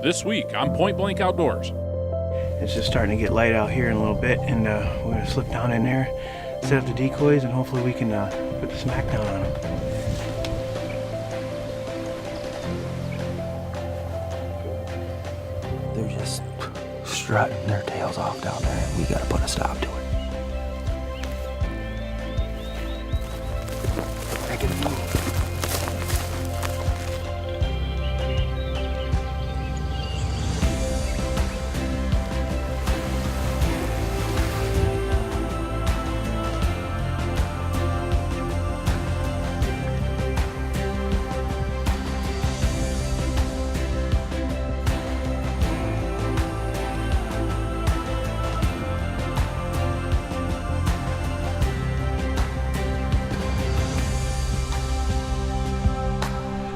This week on Point Blank Outdoors. It's just starting to get light out here in a little bit, and we're going to slip down in there, set up the decoys, and hopefully we can put the smack down on them. They're just strutting their tails off down there, and we got to put a stop to it. I get a move.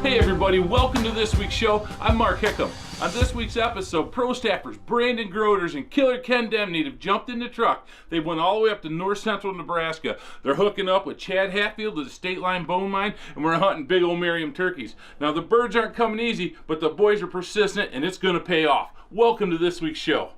Hey everybody, welcome to this week's show. I'm Mark Hickam. On this week's episode, pro staffers Brandon Groders and Killer Ken Demney have jumped in the truck. They went all the way up to north central Nebraska. They're hooking up with Chad Hatfield of the State Line Bone Mine, and we're hunting big old Merriam turkeys. Now the birds aren't coming easy, but the boys are persistent and it's gonna pay off. Welcome to this week's show.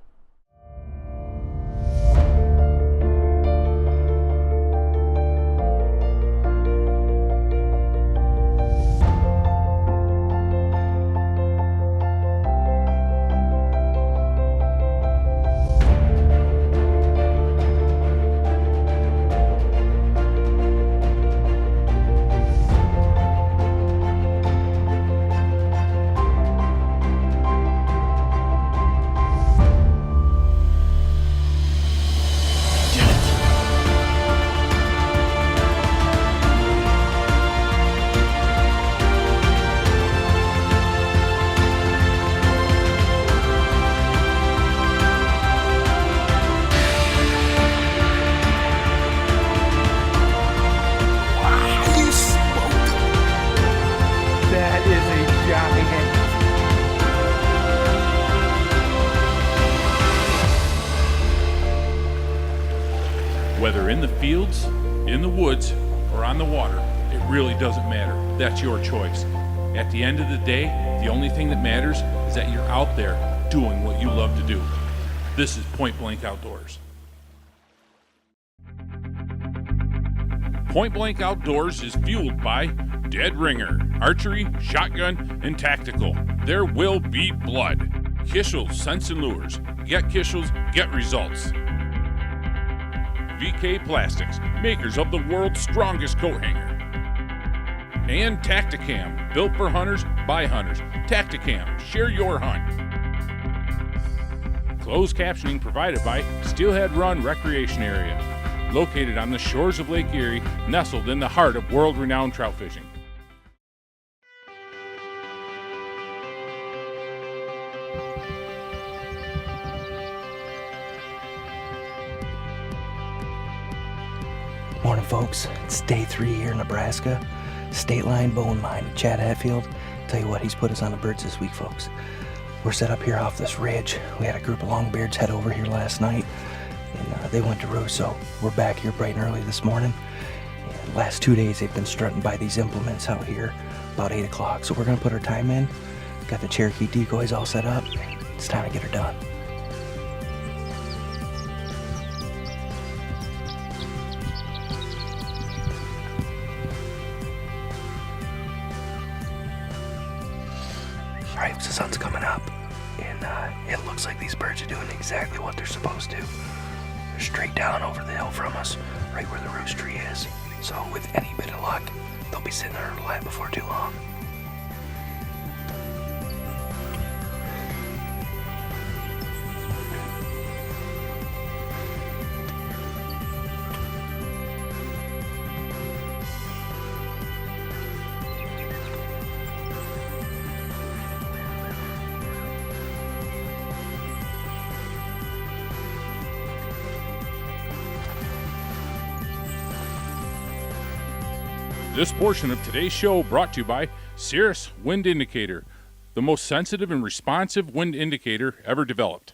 Whether in the fields, in the woods, or on the water, it really doesn't matter. That's your choice. At the end of the day, the only thing that matters is that you're out there doing what you love to do. This is Point Blank Outdoors. Point Blank Outdoors is fueled by Dead Ringer, Archery, Shotgun, and Tactical. There will be blood. Kischel's Scents and Lures. Get Kischel's, get results. VK Plastics, makers of the world's strongest coat hanger. And Tacticam, built for hunters by hunters. Tacticam, share your hunt. Closed captioning provided by Steelhead Run Recreation Area, located on the shores of Lake Erie, nestled in the heart of world-renowned trout fishing. Morning, folks. It's day 3 here in Nebraska. State Line Bone Mine. Chad Hatfield. Tell you what, he's put us on the birds this week, folks. We're set up here off this ridge. We had a group of longbeards head over here last night, and they went to roost, so we're back here bright and early this morning. And last 2 days, they've been strutting by these implements out here about 8 o'clock. So we're going to put our time in. Got the Cherokee decoys all set up. It's time to get her done. Alright, the sun's coming up, and it looks like these birds are doing exactly what they're supposed to. They're straight down over the hill from us, right where the roost tree is. So with any bit of luck, they'll be sitting on our lap before too long. This portion of today's show brought to you by Cirrus Wind Indicator, the most sensitive and responsive wind indicator ever developed.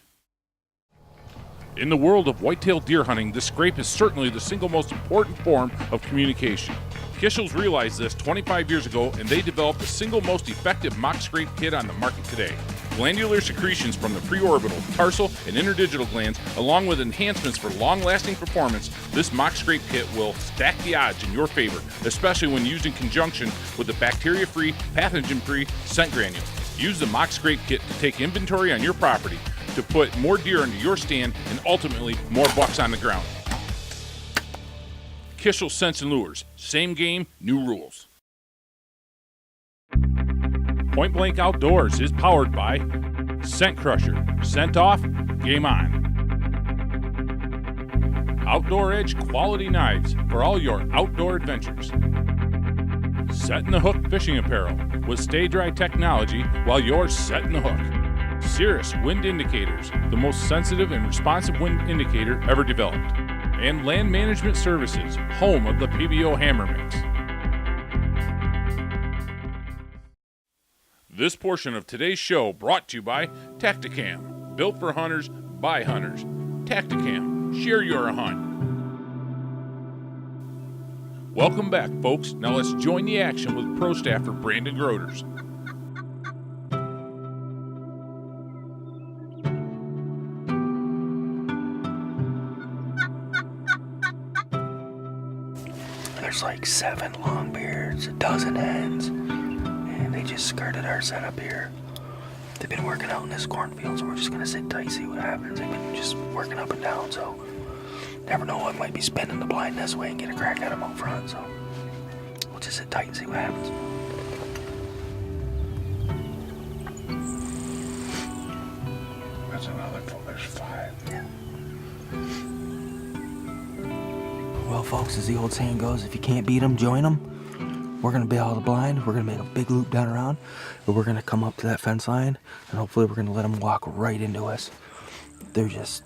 In the world of whitetail deer hunting, the scrape is certainly the single most important form of communication. Kischel's realized this 25 years ago, and they developed the single most effective mock scrape kit on the market today. glandular secretions from the preorbital, tarsal, and interdigital glands, along with enhancements for long-lasting performance, this mock scrape kit will stack the odds in your favor, especially when used in conjunction with the bacteria-free, pathogen-free scent granule. Use the mock scrape kit to take inventory on your property, to put more deer into your stand, and ultimately more bucks on the ground. Kishel Scents and Lures. Same game, new rules. Point Blank Outdoors is powered by Scent Crusher. Scent off, game on. Outdoor Edge quality knives for all your outdoor adventures. Setting the Hook fishing apparel with stay dry technology while you're setting the hook. Cirrus wind indicators, the most sensitive and responsive wind indicator ever developed. And Land Management Services, home of the PBO Hammer Mix. This portion of today's show brought to you by Tactacam. Built for hunters, by hunters. Tactacam. Share your hunt. Welcome back, folks. Now let's join the action with pro staffer Brandon Groders. There's like 7 longbeards, a dozen hens, and they just skirted our setup here. They've been working out in this cornfield, so we're just gonna sit tight, see what happens. They've been just working up and down, so never know what might be spinning the blind this way and get a crack at them out front, so we'll just sit tight and see what happens. That's another full. There's 5. Yeah. Well, folks, as the old saying goes, if you can't beat them, join them. We're gonna bail out the blind. We're gonna make a big loop down around, but we're gonna come up to that fence line, and hopefully we're gonna let them walk right into us. They're just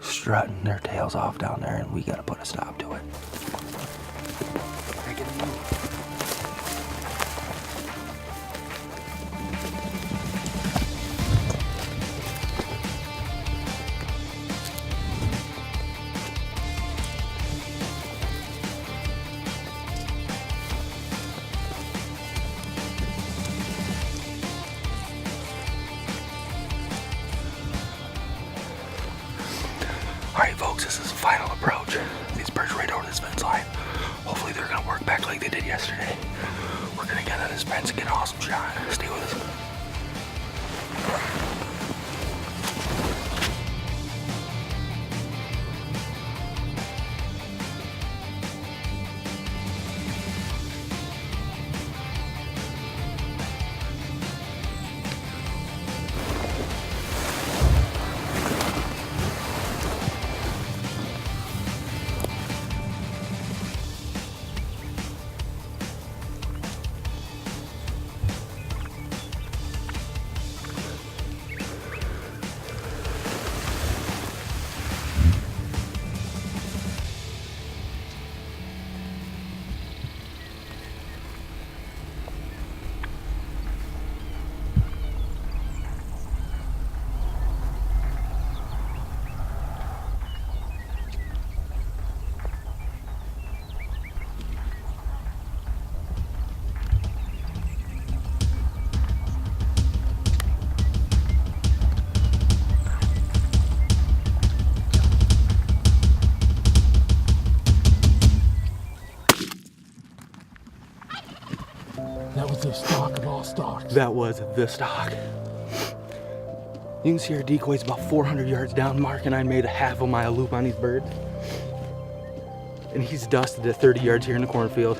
strutting their tails off down there, and we gotta put a stop to it. Alright folks, this is the final approach. These birds right over this fence line. Hopefully they're gonna work back like they did yesterday. We're gonna get on this fence and get an awesome shot. Stay with us. That was the stock of all stocks. That was the stock. You can see our decoy's about 400 yards down. Mark and I made a ½ mile loop on these birds. And he's dusted at 30 yards here in the cornfield.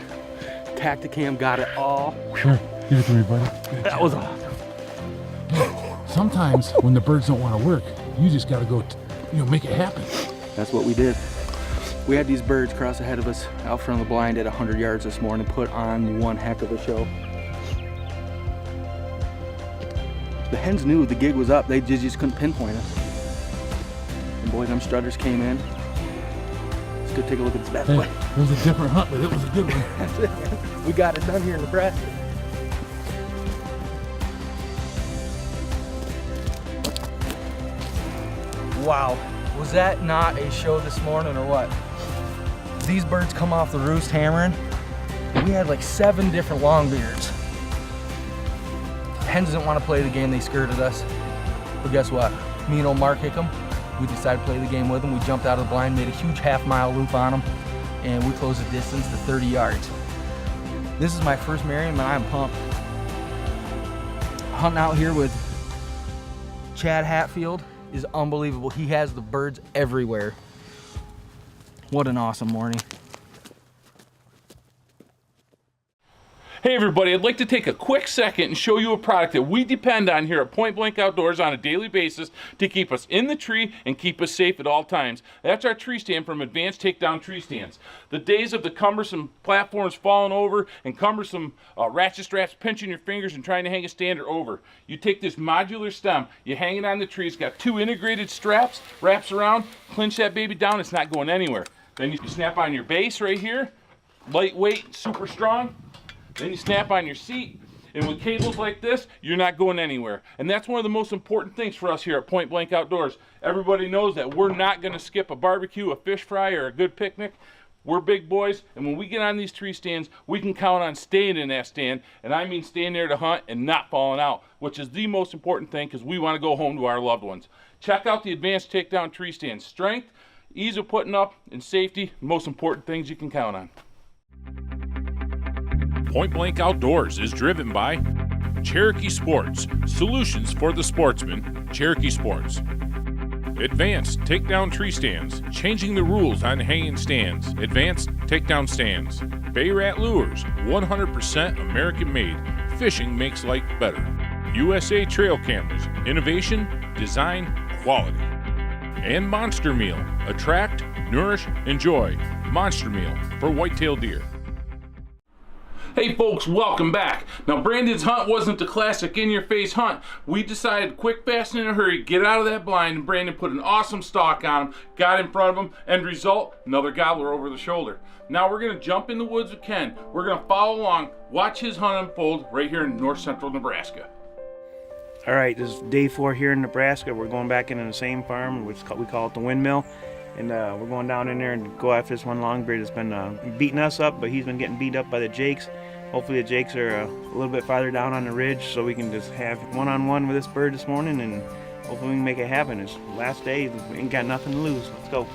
Tactacam got it all. Sure, give it to me, buddy. That was awesome. Sometimes when the birds don't want to work, you just got to go, make it happen. That's what we did. We had these birds cross ahead of us out front of the blind at 100 yards this morning, put on one heck of a show. The hens knew the gig was up, they just couldn't pinpoint us. And boy, them strutters came in. Let's go take a look at this bad boy. It was a different hunt, but it was a good one. We got it done here in Nebraska. Wow, was that not a show this morning or what? These birds come off the roost hammering. We had like 7 different longbeards. Hens didn't want to play the game, they skirted us. But guess what? Me and old Mark Hickam, we decided to play the game with him. We jumped out of the blind, made a huge half-mile loop on him, and we closed the distance to 30 yards. This is my first Merriam, and I'm pumped. Hunting out here with Chad Hatfield is unbelievable. He has the birds everywhere. What an awesome morning. Hey everybody, I'd like to take a quick second and show you a product that we depend on here at Point Blank Outdoors on a daily basis to keep us in the tree and keep us safe at all times. That's our tree stand from Advanced Takedown Tree Stands. The days of the cumbersome platforms falling over and cumbersome ratchet straps pinching your fingers and trying to hang a stand are over. You take this modular stem, you hang it on the tree, it's got 2 integrated straps, wraps around, clinch that baby down, it's not going anywhere. Then you snap on your base right here, lightweight, super strong. Then you snap on your seat, and with cables like this, you're not going anywhere. And that's one of the most important things for us here at Point Blank Outdoors. Everybody knows that we're not going to skip a barbecue, a fish fry, or a good picnic. We're big boys, and when we get on these tree stands, we can count on staying in that stand, and I mean staying there to hunt and not falling out, which is the most important thing because we want to go home to our loved ones. Check out the Advanced Takedown Tree Stands. Strength, ease of putting up, and safety, most important things you can count on. Point Blank Outdoors is driven by Cherokee Sports, solutions for the sportsman, Cherokee Sports. Advanced Takedown Tree Stands, changing the rules on hanging stands. Advanced Takedown Stands. Bay Rat Lures, 100% American made. Fishing makes life better. USA Trail Cameras, innovation, design, quality. And Monster Meal, attract, nourish, enjoy. Monster Meal for whitetail deer. Hey folks, welcome back. Now Brandon's hunt wasn't the classic in-your-face hunt. We decided quick, fast, and in a hurry, get out of that blind, and Brandon put an awesome stalk on him, got in front of him, end result, another gobbler over the shoulder. Now we're gonna jump in the woods with Ken. We're gonna follow along, watch his hunt unfold right here in north central Nebraska. All right, this is day 4 here in Nebraska. We're going back into the same farm, which we call it the Windmill. And we're going down in there and go after this one longbeard that's been beating us up, but he's been getting beat up by the jakes. Hopefully the jakes are a little bit farther down on the ridge so we can just have one-on-one with this bird this morning, and hopefully we can make it happen. It's last day, we ain't got nothing to lose. Let's go.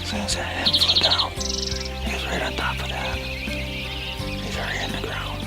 As soon as that head flew down, he was right on top of that. He's already in the ground.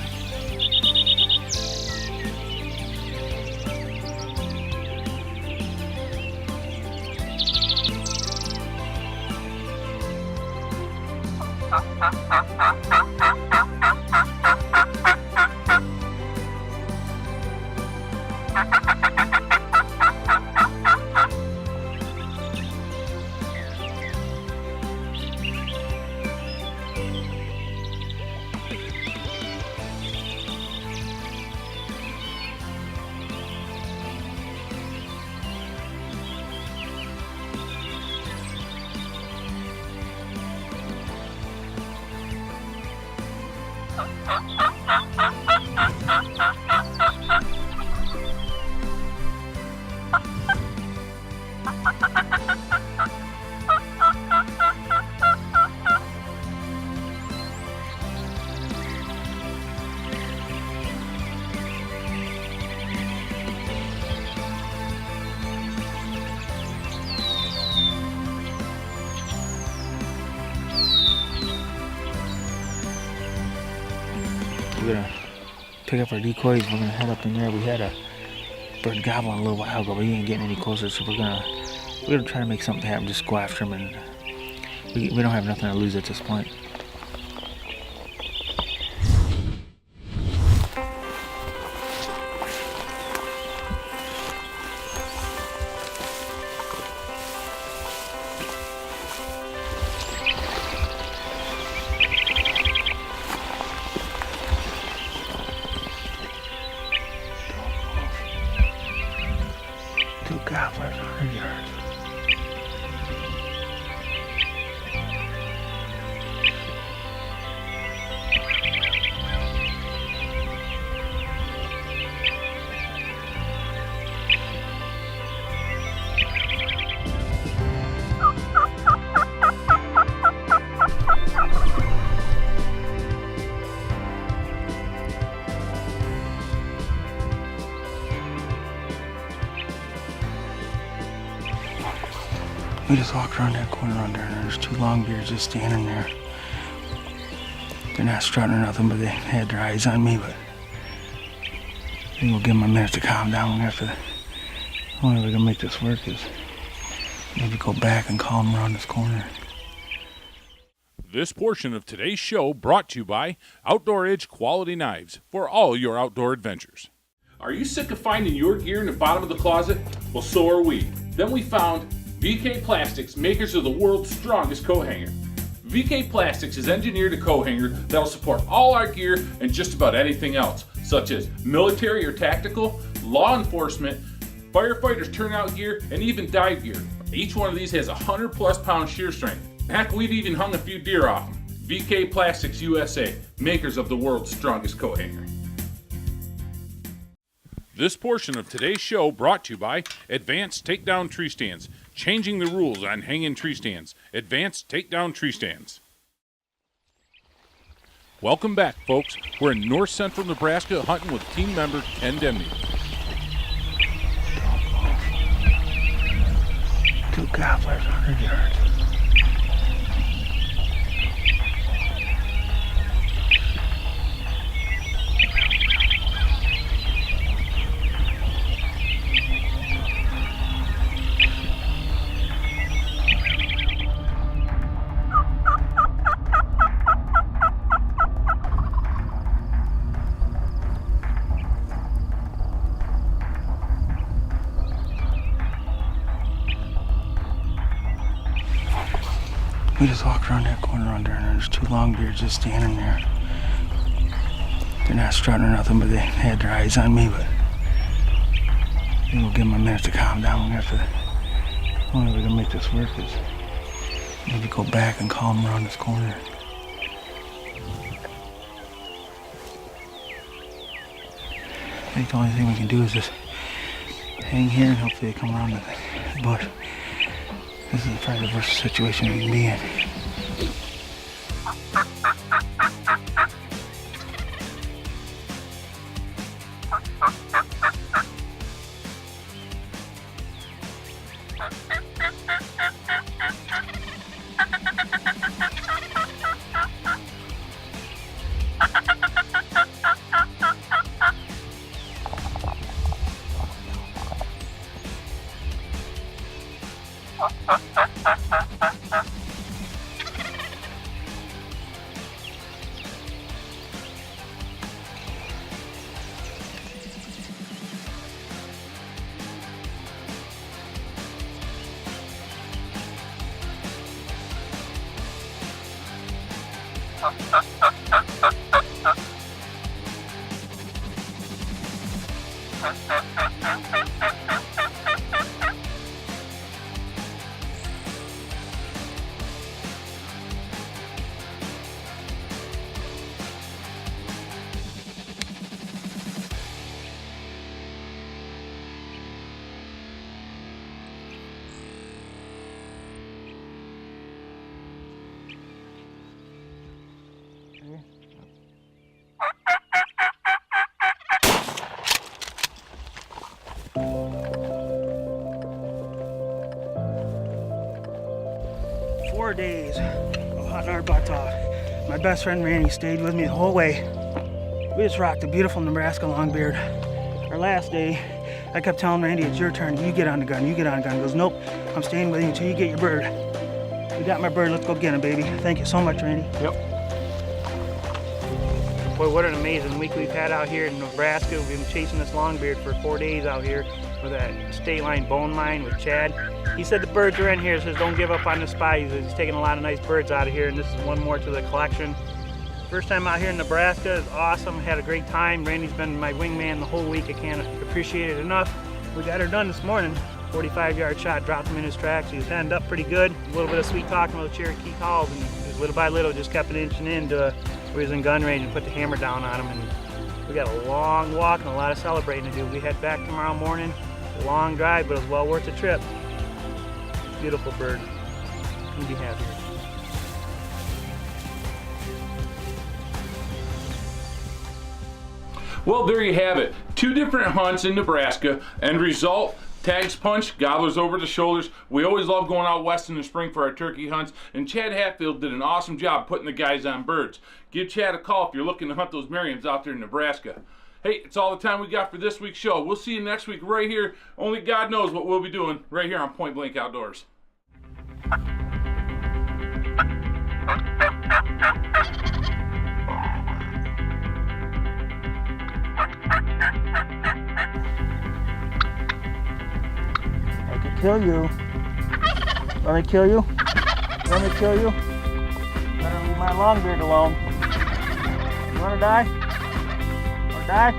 We're gonna pick up our decoys. We're gonna head up in there. We had a bird gobbling a little while ago, but he ain't getting any closer. So we're gonna try to make something happen. Just go after him, and we don't have nothing to lose at this point. Two gobblers, 100 yards. We just walked around that corner under and there's two longbeards just standing there. They're not strutting or nothing, but they had their eyes on me, but I think we'll give them a minute to calm down. We're gonna have to, the only way we can make this work is maybe go back and call them around this corner. This portion of today's show brought to you by Outdoor Edge Quality Knives for all your outdoor adventures. Are you sick of finding your gear in the bottom of the closet? Well, so are we. Then we found VK Plastics, makers of the world's strongest coat hanger. VK Plastics has engineered a coat hanger that'll support all our gear and just about anything else, such as military or tactical, law enforcement, firefighters turnout gear, and even dive gear. Each one of these has 100+ pound shear strength. Heck, we've even hung a few deer off them. VK Plastics USA, makers of the world's strongest coat hanger. This portion of today's show brought to you by Advanced Takedown Tree Stands, changing the rules on hanging tree stands. Advanced Takedown Tree Stands. Welcome back, folks. We're in north central Nebraska hunting with team member Ken Demney. Two gobblers, 100 yards. We just walked around that corner under and there's two longbeards just standing there. They're not strutting or nothing, but they had their eyes on me, but I think we'll give them a minute to calm down. We're gonna have to, the only way we can make this work is maybe go back and call them around this corner. I think the only thing we can do is just hang here and hopefully they come around the bush. This is probably the worst situation we can be in. Days of hunting our butts off. My best friend Randy stayed with me the whole way. We just rocked a beautiful Nebraska longbeard. Our last day, I kept telling Randy, it's your turn. You get on the gun. You get on the gun. He goes, nope, I'm staying with you until you get your bird. We got my bird. Let's go get him, baby. Thank you so much, Randy. Yep. Boy, what an amazing week we've had out here in Nebraska. We've been chasing this longbeard for 4 days out here with that state line bone mine with Chad. He said the birds are in here, says don't give up on the spot. He's taking a lot of nice birds out of here, and this is one more to the collection. First time out here in Nebraska is awesome. Had a great time. Randy's been my wingman the whole week. I can't appreciate it enough. We got her done this morning. 45-yard shot, dropped him in his tracks. He was heading up pretty good. A little bit of sweet talking with Cherokee calls, and little by little just kept it inching in to where he was in gun range and put the hammer down on him. And we got a long walk and a lot of celebrating to do. We head back tomorrow morning. A long drive, but it was well worth the trip. Beautiful bird. Couldn't be happier. Well, there you have it. 2 different hunts in Nebraska. End result, Tags punch, gobblers over the shoulders. We always love going out west in the spring for our turkey hunts, and Chad Hatfield did an awesome job putting the guys on birds. Give Chad a call if you're looking to hunt those Merriams out there in Nebraska. Hey, it's all the time we got for this week's show. We'll see you next week right here. Only God knows what we'll be doing right here on Point Blank Outdoors. I could kill you. Let me kill you? Let me kill you? Better leave my long beard alone. You wanna die? Wanna die?